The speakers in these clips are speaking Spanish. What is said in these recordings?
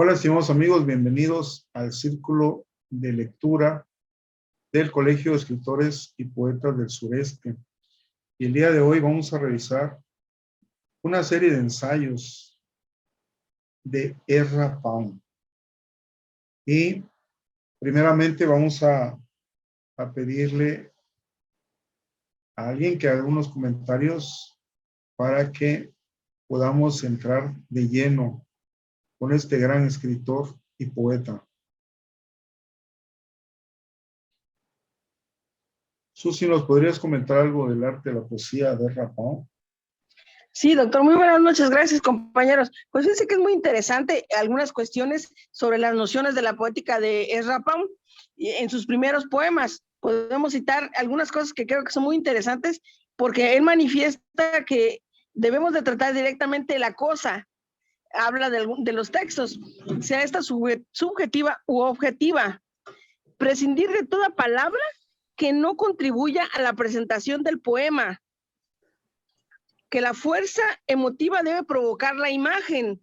Hola, estimados amigos, bienvenidos al Círculo de Lectura del Colegio de Escritores y Poetas del Sureste. Y el día de hoy vamos a revisar una serie de ensayos de Ezra Pound. Y primeramente vamos a pedirle a alguien que haga unos comentarios para que podamos entrar de lleno con este gran escritor y poeta. Susi, ¿nos podrías comentar algo del arte de la poesía de Ezra Pound? Sí, doctor, muy buenas noches, gracias compañeros. Pues fíjense que es muy interesante algunas cuestiones sobre las nociones de la poética de Ezra Pound en sus primeros poemas. Podemos citar algunas cosas que creo que son muy interesantes porque él manifiesta que debemos de tratar directamente la cosa. Habla de los textos, sea esta subjetiva u objetiva. Prescindir de toda palabra que no contribuya a la presentación del poema. Que la fuerza emotiva debe provocar la imagen.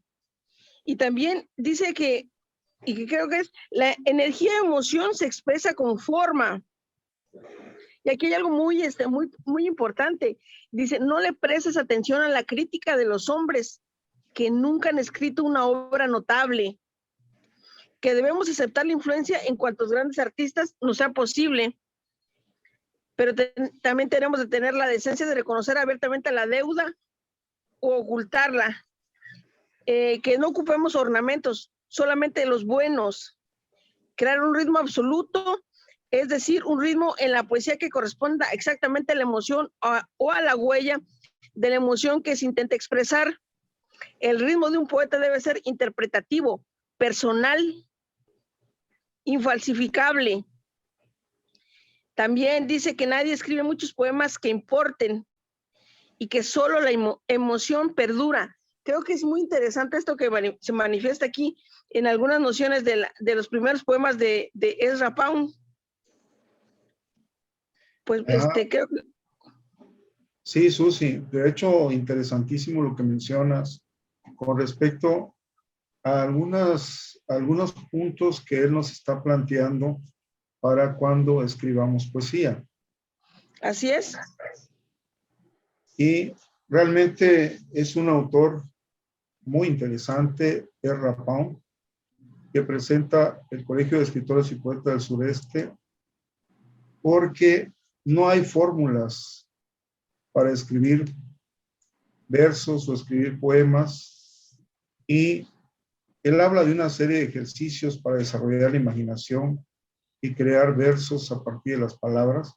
Y también dice que creo que es, la energía de emoción se expresa con forma. Y aquí hay algo muy importante. Dice, no le prestes atención a la crítica de los hombres que nunca han escrito una obra notable. Que debemos aceptar la influencia en cuantos grandes artistas nos sea posible. Pero también tenemos de tener la decencia de reconocer abiertamente la deuda o ocultarla. Que no ocupemos ornamentos, solamente los buenos. Crear un ritmo absoluto, es decir, un ritmo en la poesía que corresponda exactamente a la emoción o a la huella de la emoción que se intenta expresar. El ritmo de un poeta debe ser interpretativo, personal, infalsificable. También dice que nadie escribe muchos poemas que importen y que solo la emoción perdura. Creo que es muy interesante esto que se manifiesta aquí en algunas nociones de los primeros poemas de Ezra Pound. Pues creo que... Sí, Susi, de hecho, interesantísimo lo que mencionas con respecto a algunos puntos que él nos está planteando para cuando escribamos poesía. Así es. Y realmente es un autor muy interesante, Ezra Pound, que presenta el Colegio de Escritores y Poetas del Sureste, porque no hay fórmulas para escribir versos o escribir poemas, y él habla de una serie de ejercicios para desarrollar la imaginación y crear versos a partir de las palabras,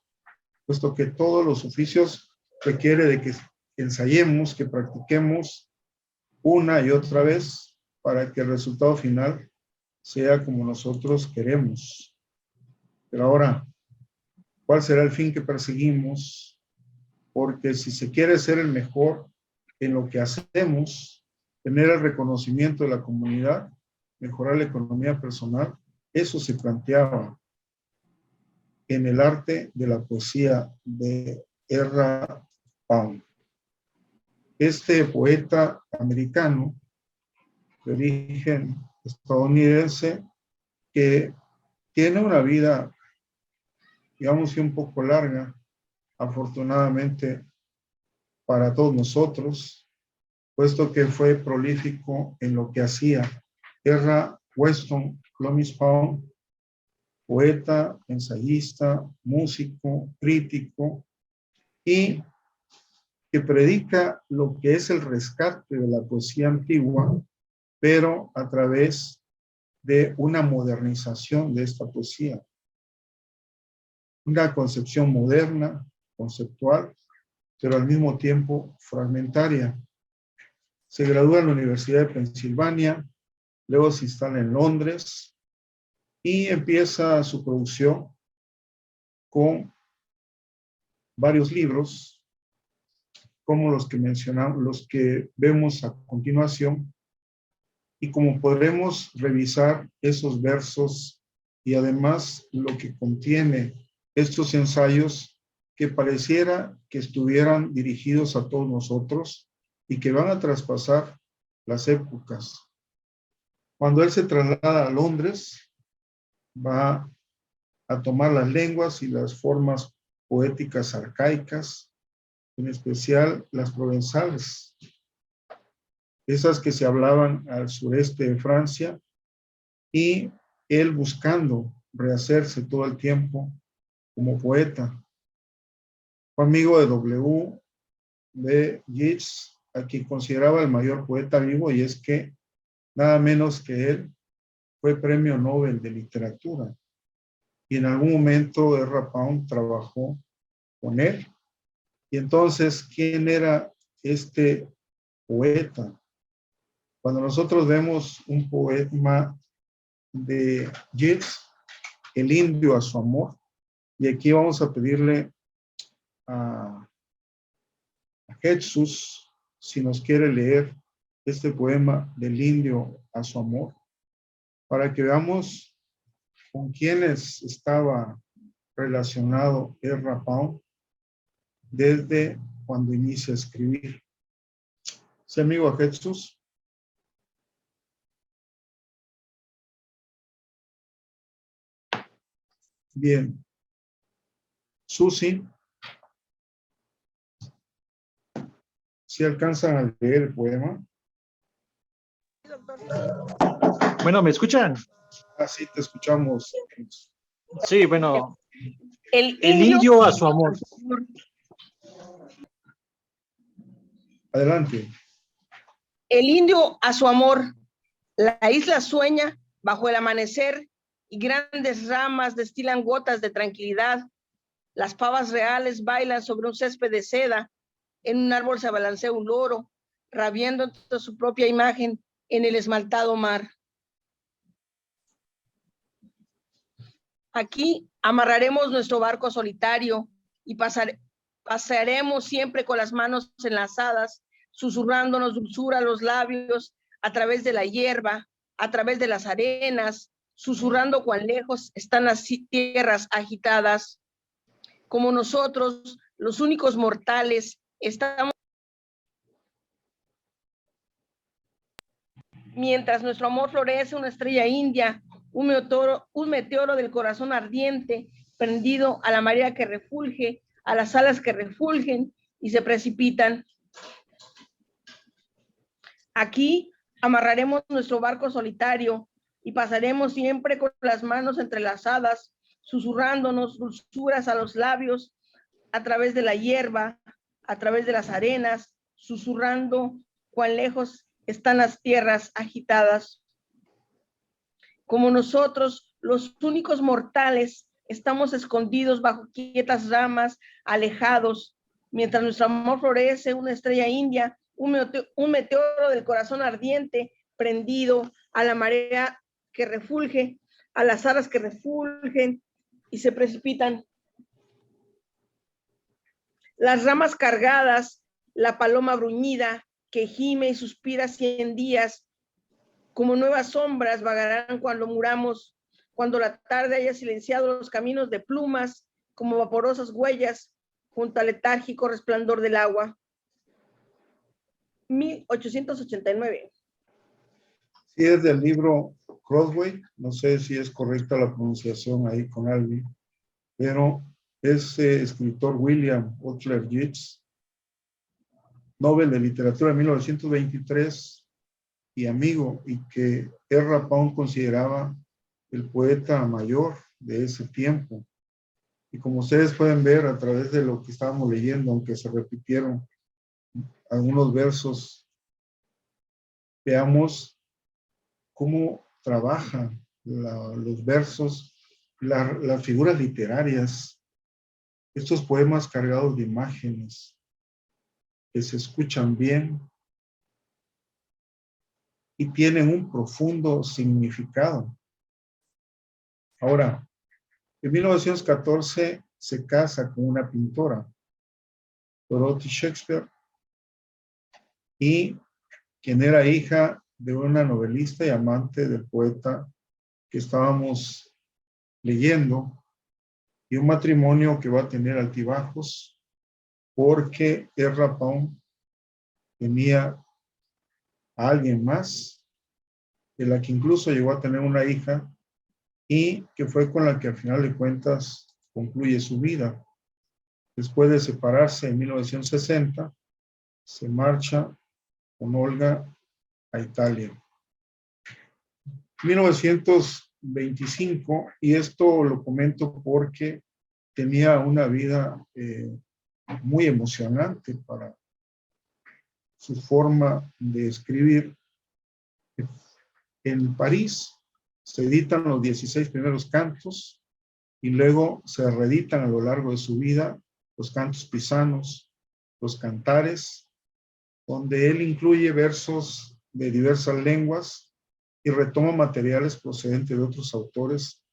puesto que todos los oficios requiere de que ensayemos, que practiquemos una y otra vez para que el resultado final sea como nosotros queremos. Pero ahora, ¿cuál será el fin que perseguimos? Porque si se quiere ser el mejor en lo que hacemos, tener el reconocimiento de la comunidad, mejorar la economía personal, eso se planteaba en el arte de la poesía de Ezra Pound. Este poeta americano de origen estadounidense que tiene una vida, digamos que un poco larga, afortunadamente para todos nosotros, puesto que fue prolífico en lo que hacía. Ezra Weston Clomis Pound, poeta, ensayista, músico, crítico, y que predica lo que es el rescate de la poesía antigua, pero a través de una modernización de esta poesía. Una concepción moderna, conceptual, pero al mismo tiempo fragmentaria. Se gradúa en la Universidad de Pensilvania, luego se instala en Londres y empieza su producción con varios libros, como los que mencionamos, los que vemos a continuación, y como podremos revisar esos versos y además lo que contiene estos ensayos que pareciera que estuvieran dirigidos a todos nosotros y que van a traspasar las épocas. Cuando él se traslada a Londres, va a tomar las lenguas y las formas poéticas arcaicas, en especial las provenzales, esas que se hablaban al sureste de Francia, y él buscando rehacerse todo el tiempo como poeta. Fue amigo de W. B. Yeats, a quien consideraba el mayor poeta vivo, y es que nada menos que él fue premio Nobel de literatura. Y en algún momento Ezra Pound trabajó con él. Y entonces, ¿quién era este poeta? Cuando nosotros vemos un poema de Yeats, El indio a su amor, y aquí vamos a pedirle a Jesús si nos quiere leer este poema del indio a su amor, para que veamos con quiénes estaba relacionado Ezra Pound desde cuando inicia a escribir. ¿Sí, amigo a Jesús? Bien. Susi, ¿sí alcanzan a leer el poema? Bueno, ¿me escuchan? Sí, te escuchamos. Sí, bueno. El indio a su amor. Adelante. El indio a su amor. La isla sueña bajo el amanecer y grandes ramas destilan gotas de tranquilidad. Las pavas reales bailan sobre un césped de seda. En un árbol se balancea un loro, rabiando ante su propia imagen en el esmaltado mar. Aquí amarraremos nuestro barco solitario y pasaremos siempre con las manos enlazadas, susurrándonos dulzura a los labios a través de la hierba, a través de las arenas, susurrando cuán lejos están las tierras agitadas. Como nosotros, los únicos mortales, estamos. Mientras nuestro amor florece, una estrella india, un meteoro del corazón ardiente, prendido a la marea que refulge, a las alas que refulgen y se precipitan. Aquí amarraremos nuestro barco solitario y pasaremos siempre con las manos entrelazadas, susurrándonos dulzuras a los labios, a través de la hierba, a través de las arenas, susurrando cuán lejos están las tierras agitadas. Como nosotros, los únicos mortales, estamos escondidos bajo quietas ramas, alejados, mientras nuestro amor florece, una estrella india, un meteoro del corazón ardiente, prendido a la marea que refulge, a las alas que refulgen y se precipitan. Las ramas cargadas, la paloma bruñida que gime y suspira 100 días, como nuevas sombras vagarán cuando muramos, cuando la tarde haya silenciado los caminos de plumas, como vaporosas huellas, junto al letárgico resplandor del agua. 1889. Sí, es del libro Crossway, no sé si es correcta la pronunciación ahí con Alvin, pero es escritor William Butler Yeats, Nobel de Literatura en 1923, y amigo, y que Ezra Pound consideraba el poeta mayor de ese tiempo. Y como ustedes pueden ver a través de lo que estábamos leyendo, aunque se repitieron algunos versos, veamos cómo trabajan los versos, las figuras literarias, estos poemas cargados de imágenes que se escuchan bien y tienen un profundo significado. Ahora, en 1914 se casa con una pintora, Dorothy Shakespeare, y quien era hija de una novelista y amante del poeta que estábamos leyendo, y un matrimonio que va a tener altibajos porque Ezra Pound tenía a alguien más de la que incluso llegó a tener una hija y que fue con la que al final de cuentas concluye su vida. Después de separarse en 1960, se marcha con Olga a Italia. 1925, y esto lo comento porque tenía una vida muy emocionante para su forma de escribir. En París se editan los 16 primeros cantos y luego se reeditan a lo largo de su vida los cantos pisanos, los cantares, donde él incluye versos de diversas lenguas y retoma materiales procedentes de otros autores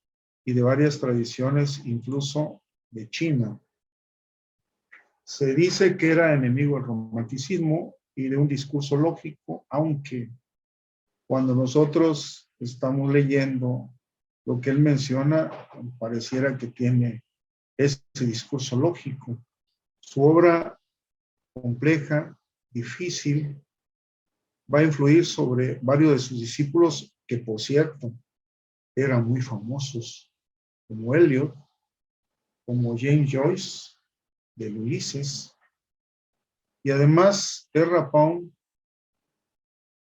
y de varias tradiciones, incluso de China. Se dice que era enemigo del romanticismo y de un discurso lógico, aunque cuando nosotros estamos leyendo lo que él menciona, pareciera que tiene ese discurso lógico. Su obra compleja, difícil, va a influir sobre varios de sus discípulos que, por cierto, eran muy famosos, como Eliot, como James Joyce, del Ulises. Y además, R. Pound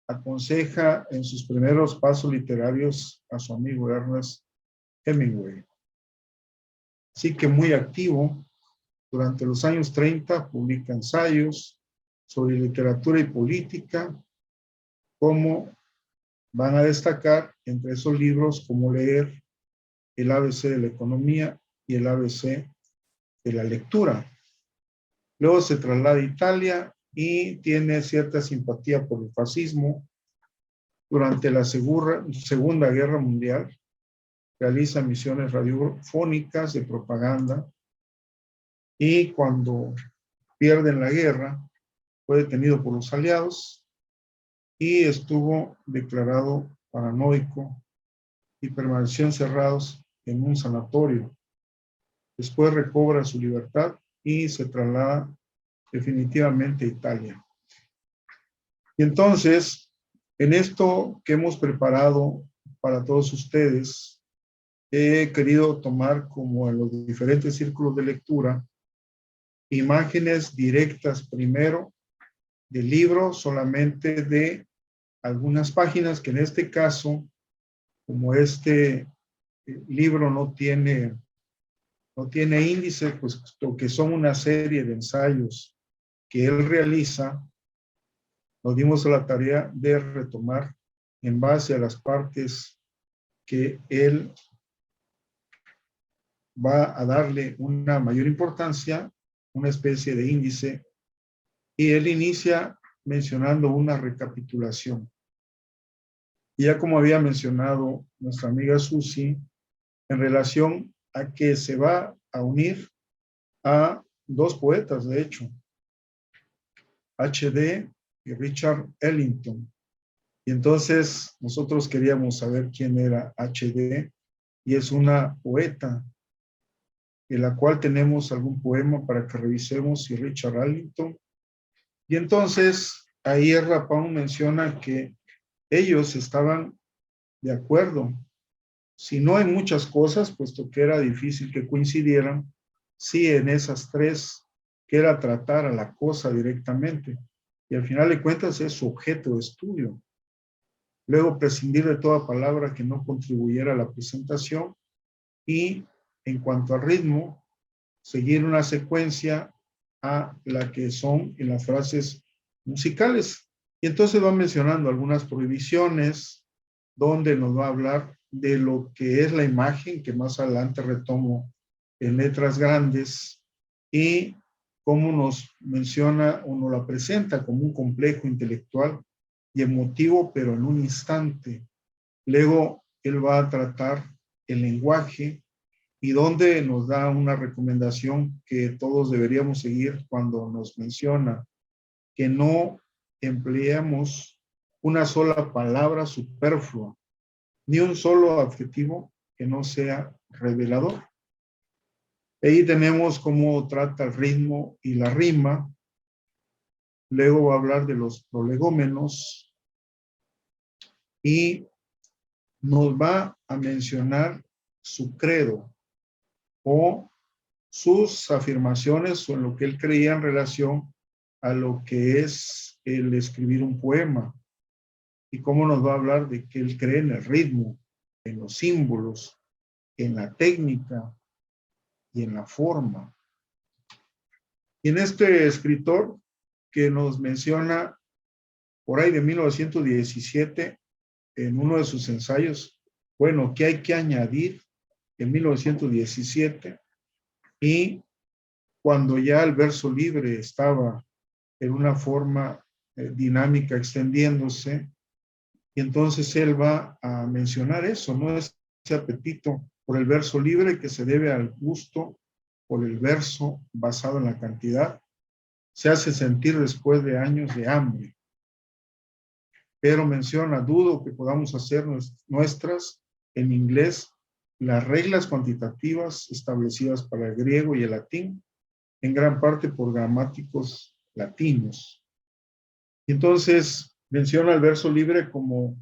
aconseja en sus primeros pasos literarios a su amigo Ernest Hemingway. Así que muy activo, durante los años 30 publica ensayos sobre literatura y política, como van a destacar entre esos libros como leer el ABC de la economía y el ABC de la lectura. Luego se traslada a Italia y tiene cierta simpatía por el fascismo. Durante la Segunda Guerra Mundial realiza misiones radiofónicas de propaganda y cuando pierden la guerra fue detenido por los aliados y estuvo declarado paranoico y permaneció encerrados en un sanatorio. Después recobra su libertad y se traslada definitivamente a Italia. Y entonces, en esto que hemos preparado para todos ustedes, he querido tomar, como en los diferentes círculos de lectura, imágenes directas primero del libro, solamente de algunas páginas, que en este caso, como este libro no tiene índice, pues que son una serie de ensayos que él realiza, nos dimos a la tarea de retomar en base a las partes que él va a darle una mayor importancia, una especie de índice, y él inicia mencionando una recapitulación. Y ya como había mencionado nuestra amiga Susi, en relación a que se va a unir a dos poetas, de hecho, H.D. y Richard Ellington. Y entonces nosotros queríamos saber quién era H.D. y es una poeta en la cual tenemos algún poema para que revisemos, y Richard Ellington. Y entonces ahí R. Pound menciona que ellos estaban de acuerdo, si no en muchas cosas, puesto que era difícil que coincidieran, sí en esas tres, que era tratar a la cosa directamente. Y al final de cuentas es su objeto de estudio. Luego prescindir de toda palabra que no contribuyera a la presentación y, en cuanto al ritmo, seguir una secuencia a la que son en las frases musicales. Y entonces va mencionando algunas prohibiciones, donde nos va a hablar de lo que es la imagen, que más adelante retomo en letras grandes, y cómo nos menciona o nos la presenta como un complejo intelectual y emotivo, pero en un instante. Luego él va a tratar el lenguaje, y donde nos da una recomendación que todos deberíamos seguir cuando nos menciona que no empleemos una sola palabra superflua, ni un solo adjetivo que no sea revelador. Ahí tenemos cómo trata el ritmo y la rima. Luego va a hablar de los prolegómenos y nos va a mencionar su credo o sus afirmaciones o en lo que él creía en relación a lo que es el escribir un poema. Y cómo nos va a hablar de que él cree en el ritmo, en los símbolos, en la técnica y en la forma. Y en este escritor que nos menciona por ahí de 1917, en uno de sus ensayos, bueno, ¿qué hay que añadir en 1917? Y cuando ya el verso libre estaba en una forma dinámica extendiéndose, y entonces él va a mencionar eso, ¿no? Ese apetito por el verso libre que se debe al gusto por el verso basado en la cantidad, se hace sentir después de años de hambre. Pero menciona, dudo que podamos hacer nuestras en inglés las reglas cuantitativas establecidas para el griego y el latín, en gran parte por gramáticos latinos. Y entonces menciona el verso libre como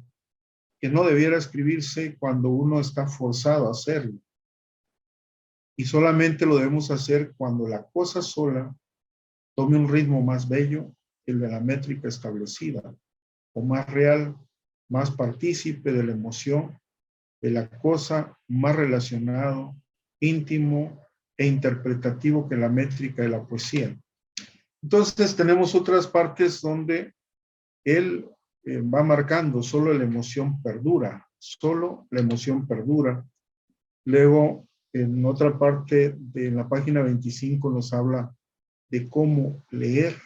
que no debiera escribirse cuando uno está forzado a hacerlo. Y solamente lo debemos hacer cuando la cosa sola tome un ritmo más bello que el de la métrica establecida, o más real, más partícipe de la emoción de la cosa, más relacionado, íntimo e interpretativo que la métrica de la poesía. Entonces tenemos otras partes donde él va marcando, solo la emoción perdura, solo la emoción perdura. Luego, en otra parte de la página 25 nos habla de cómo leer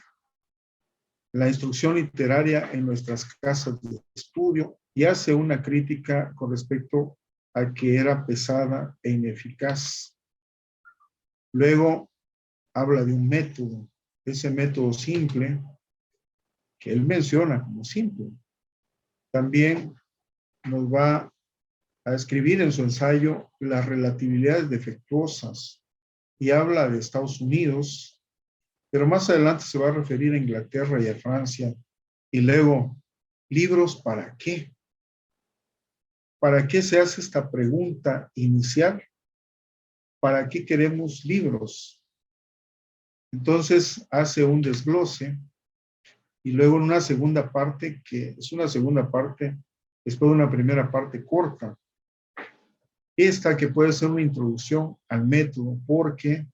la instrucción literaria en nuestras casas de estudio y hace una crítica con respecto a que era pesada e ineficaz. Luego habla de un método, ese método simple que él menciona como simple. También nos va a escribir en su ensayo las relatividades defectuosas y habla de Estados Unidos, pero más adelante se va a referir a Inglaterra y a Francia. Y luego, ¿libros para qué? ¿Para qué se hace esta pregunta inicial? ¿Para qué queremos libros? Entonces hace un desglose y luego en una segunda parte, que es una segunda parte después de una primera parte corta. Esta que puede ser una introducción al método, porque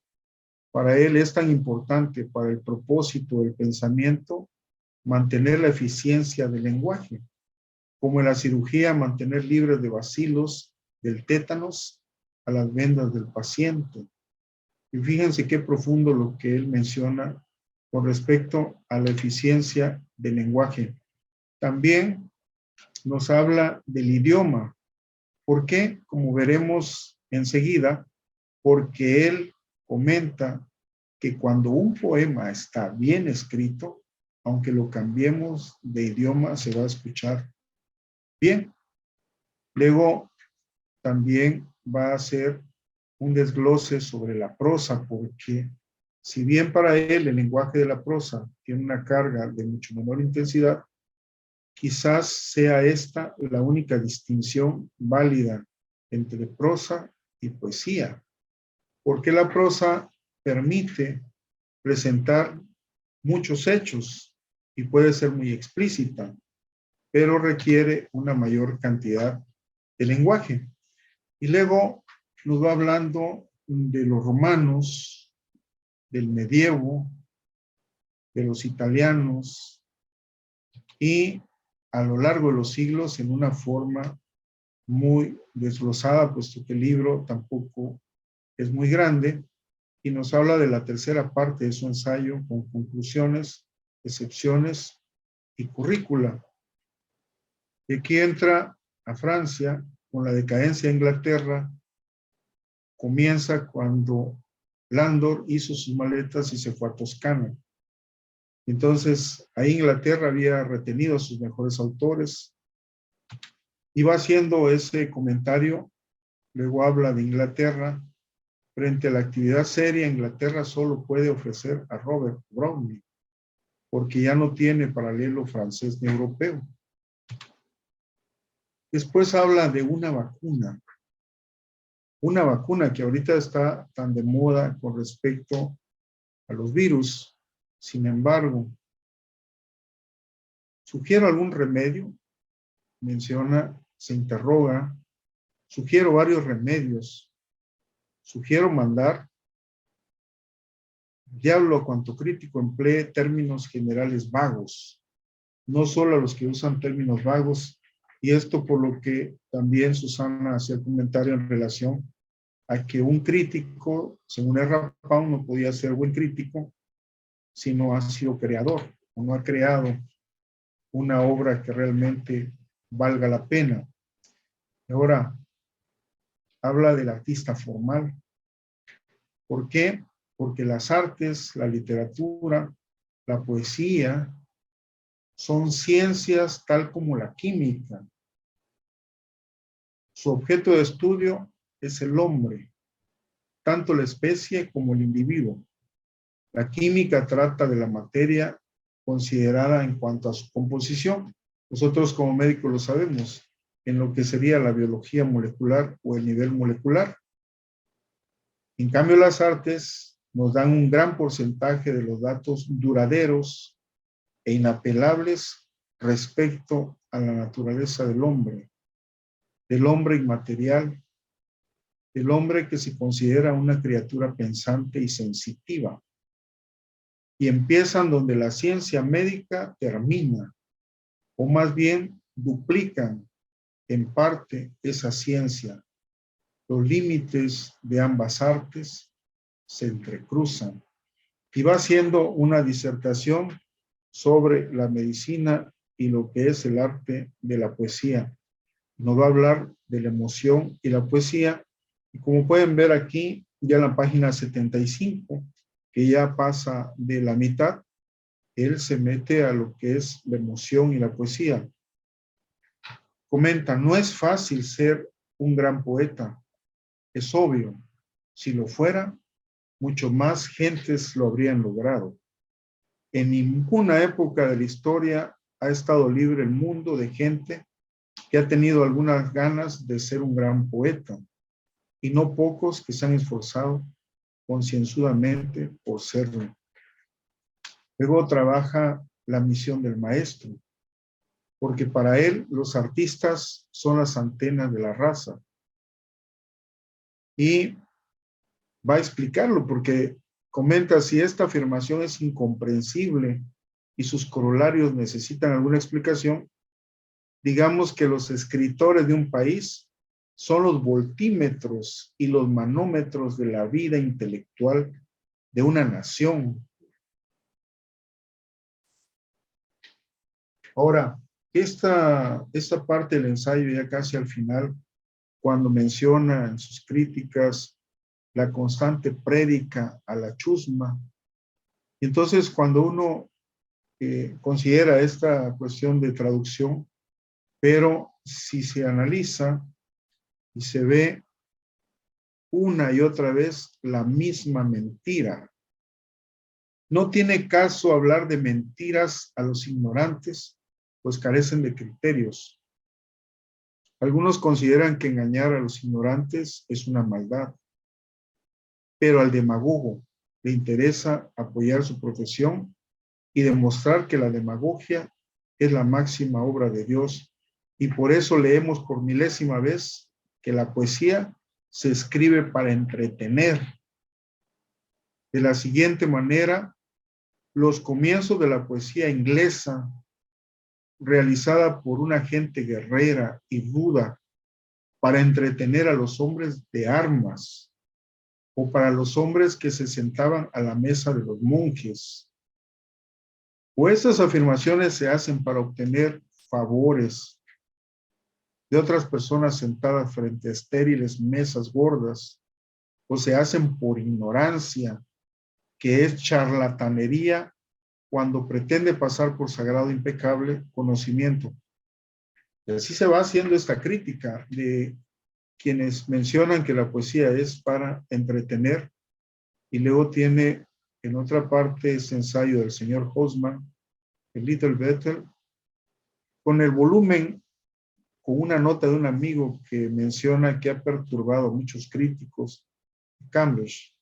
para él es tan importante para el propósito del pensamiento mantener la eficiencia del lenguaje, como en la cirugía mantener libres de bacilos del tétanos a las vendas del paciente. Y fíjense qué profundo lo que él menciona con respecto a la eficiencia del lenguaje. También nos habla del idioma. ¿Por qué? Como veremos enseguida, porque él comenta que cuando un poema está bien escrito, aunque lo cambiemos de idioma, se va a escuchar bien. Luego también va a hacer un desglose sobre la prosa, porque si bien para él el lenguaje de la prosa tiene una carga de mucho menor intensidad, quizás sea esta la única distinción válida entre prosa y poesía, porque la prosa permite presentar muchos hechos y puede ser muy explícita, pero requiere una mayor cantidad de lenguaje. Y luego nos va hablando de los romanos, del medievo, de los italianos, y a lo largo de los siglos en una forma muy desglosada, puesto que el libro tampoco es muy grande, y nos habla de la tercera parte de su ensayo con conclusiones, excepciones y currícula. Y aquí entra a Francia con la decadencia de Inglaterra. Comienza cuando Landor hizo sus maletas y se fue a Toscana. Entonces, ahí Inglaterra había retenido a sus mejores autores y va haciendo ese comentario. Luego habla de Inglaterra. Frente a la actividad seria, Inglaterra solo puede ofrecer a Robert Browning, porque ya no tiene paralelo francés ni europeo. Después habla de una vacuna que ahorita está tan de moda con respecto a los virus. Sin embargo, ¿sugiero algún remedio? Menciona, se interroga, sugiero varios remedios, sugiero mandar. Diablo a cuanto crítico emplee términos generales vagos, no solo a los que usan términos vagos, y esto por lo que también Susana hacía el comentario en relación a que un crítico, según R. Pound, no podía ser buen crítico si no ha sido creador, o no ha creado una obra que realmente valga la pena. Ahora, habla del artista formal. ¿Por qué? Porque las artes, la literatura, la poesía, son ciencias tal como la química. Su objeto de estudio es el hombre, tanto la especie como el individuo. La química trata de la materia considerada en cuanto a su composición. Nosotros como médicos lo sabemos, en lo que sería la biología molecular o el nivel molecular. En cambio, las artes nos dan un gran porcentaje de los datos duraderos e inapelables respecto a la naturaleza del hombre inmaterial, del hombre que se considera una criatura pensante y sensitiva. Y empiezan donde la ciencia médica termina, o más bien duplican en parte esa ciencia. Los límites de ambas artes se entrecruzan. Y va haciendo una disertación sobre la medicina y lo que es el arte de la poesía. Nos va a hablar de la emoción y la poesía. Y como pueden ver aquí, ya en la página 75, que ya pasa de la mitad, él se mete a lo que es la emoción y la poesía. Comenta, no es fácil ser un gran poeta. Es obvio, si lo fuera, mucho más gentes lo habrían logrado. En ninguna época de la historia ha estado libre el mundo de gente que ha tenido algunas ganas de ser un gran poeta, y no pocos que se han esforzado concienzudamente por serlo. Luego trabaja la misión del maestro, porque para él los artistas son las antenas de la raza. Y va a explicarlo porque comenta, si esta afirmación es incomprensible y sus corolarios necesitan alguna explicación, digamos que los escritores de un país son los voltímetros y los manómetros de la vida intelectual de una nación. Ahora, esta parte del ensayo, ya casi al final, cuando menciona en sus críticas la constante prédica a la chusma, entonces cuando uno considera esta cuestión de traducción, pero si se analiza y se ve una y otra vez la misma mentira, no tiene caso hablar de mentiras a los ignorantes, pues carecen de criterios. Algunos consideran que engañar a los ignorantes es una maldad, pero al demagogo le interesa apoyar su profesión y demostrar que la demagogia es la máxima obra de Dios, y por eso leemos por milésima vez que la poesía se escribe para entretener. De la siguiente manera, los comienzos de la poesía inglesa, realizada por una gente guerrera y ruda para entretener a los hombres de armas, o para los hombres que se sentaban a la mesa de los monjes. O estas afirmaciones se hacen para obtener favores de otras personas sentadas frente a estériles mesas gordas, o se hacen por ignorancia, que es charlatanería cuando pretende pasar por sagrado impecable conocimiento. Y así se va haciendo esta crítica de quienes mencionan que la poesía es para entretener, y luego tiene en otra parte ese ensayo del señor Hosman, el Little Better, con el volumen con una nota de un amigo que menciona que ha perturbado a muchos críticos, Cambridge.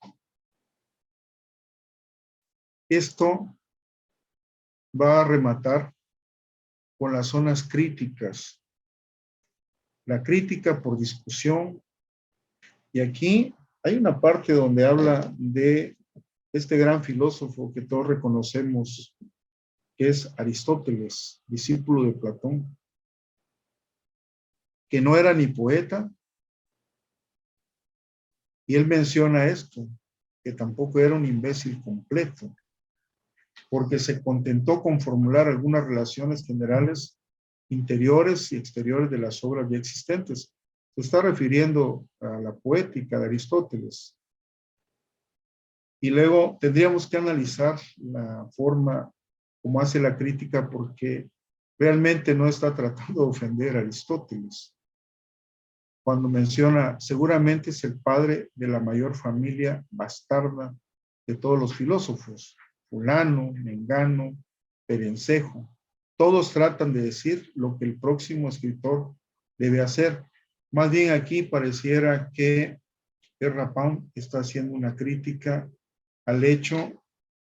Esto va a rematar con las zonas críticas. La crítica por discusión. Y aquí hay una parte donde habla de este gran filósofo que todos reconocemos, que es Aristóteles, discípulo de Platón, que no era ni poeta, y él menciona esto, que tampoco era un imbécil completo, porque se contentó con formular algunas relaciones generales interiores y exteriores de las obras ya existentes. Se está refiriendo a la poética de Aristóteles. Y luego tendríamos que analizar la forma como hace la crítica, porque realmente no está tratando de ofender a Aristóteles. Cuando menciona, seguramente es el padre de la mayor familia bastarda de todos los filósofos, fulano, mengano, perencejo. Todos tratan de decir lo que el próximo escritor debe hacer. Más bien aquí pareciera que Rapin está haciendo una crítica al hecho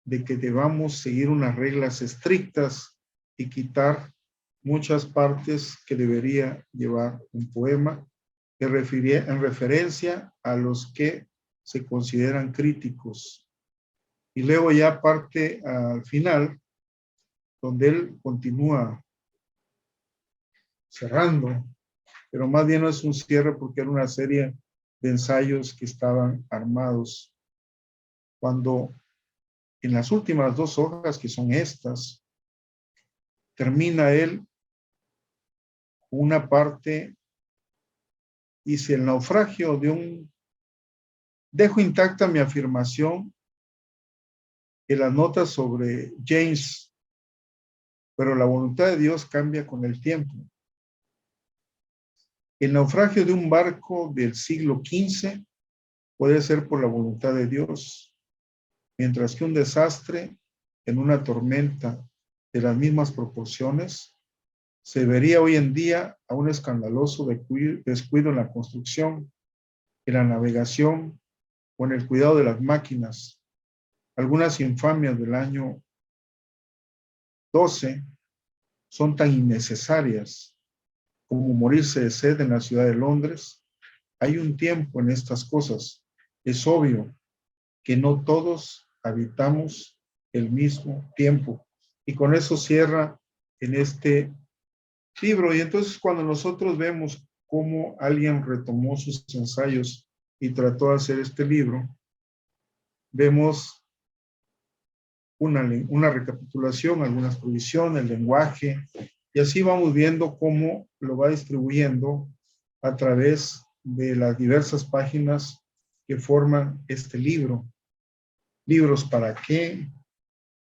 de que debamos seguir unas reglas estrictas y quitar muchas partes que debería llevar un poema en referencia a los que se consideran críticos. Y luego ya parte al final, donde él continúa cerrando, pero más bien no es un cierre porque era una serie de ensayos que estaban armados. Cuando en las últimas 2 hojas, que son estas, termina él una parte, dice: el naufragio de un... Dejo intacta mi afirmación en las notas sobre James, pero la voluntad de Dios cambia con el tiempo. El naufragio de un barco del siglo XV puede ser por la voluntad de Dios, mientras que un desastre en una tormenta de las mismas proporciones se vería hoy en día a un escandaloso descuido en la construcción, en la navegación o en el cuidado de las máquinas. Algunas infamias del año 12 son tan innecesarias como morirse de sed en la ciudad de Londres. Hay un tiempo en estas cosas. Es obvio que no todos habitamos el mismo tiempo. Y con eso cierra en este libro. Y entonces cuando nosotros vemos cómo alguien retomó sus ensayos y trató de hacer este libro, vemos una recapitulación, algunas provisiones, el lenguaje, y así vamos viendo cómo lo va distribuyendo a través de las diversas páginas que forman este libro. Libros para qué,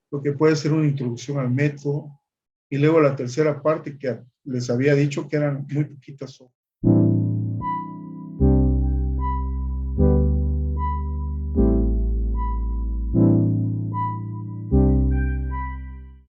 lo que puede ser una introducción al método, y luego la tercera parte que les había dicho que eran muy poquitas hojas.